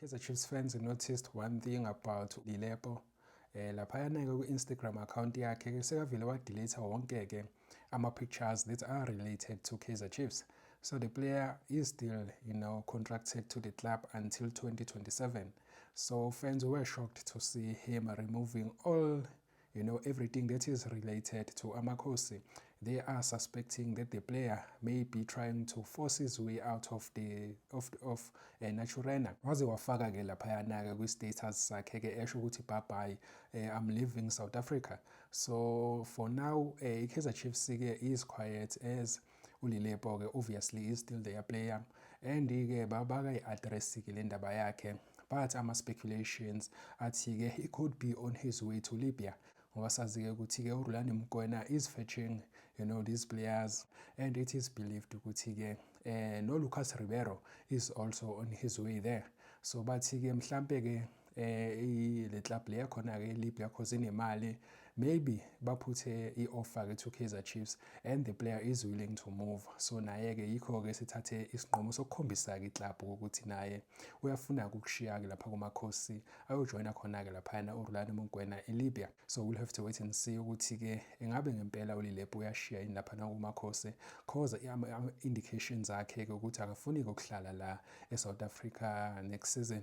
Kaizer Chiefs fans noticed one thing about Lilepo. Laphayana-ke ku-Instagram account yakhe sekavele wadelete wonke-ke ama-pictures that are related to Kaizer Chiefs. So the player is still, contracted to the club until 2027. So fans were shocked to see him removing all everything that is related to Amakhosi. They are suspecting that the player may be trying to force his way out of Naturena. Waze wafaka-ke laphayana-ke kwi-status sakhe-ke esho ukuthi bye-bye, I'm leaving South Africa. So for now, Kaizer Chiefs-ke is quiet as uLilepo-ke obviously is still their player, and-ke babakayi-address-ke le ndaba yakhe. But ama-speculations athi-ke he could be on his way to Libya. Ngoba sazi-ke ukuthi-ke uRhulani Mokwena is fetching these players, and it is believed ukuthi-ke no Lucas Ribeiro is also on his way there. So bathi-ke mhlampe-ke le club le yakhona-ke eLibya cause inemali, maybe baphuthe i-offer-ke to Kaizer Chiefs and the player is willing to move. So naye-ke yikho-ke sithathe isinqumo sokukhombisa-ke iklabhu ukuthi naye uyafuna-ke ukushiya-ke lapha kumakhosi ayojoyina khona-ke laphayana uRhulani Mokwena eLibya. So we'll have to wait and see ukuthi-ke engabe ngempela uLilepo uyashiya yini laphana kumakhosi, cause ama-indications akhe-ke ukuthi akafuni-ke ukuhlala la eSouth Africa next season.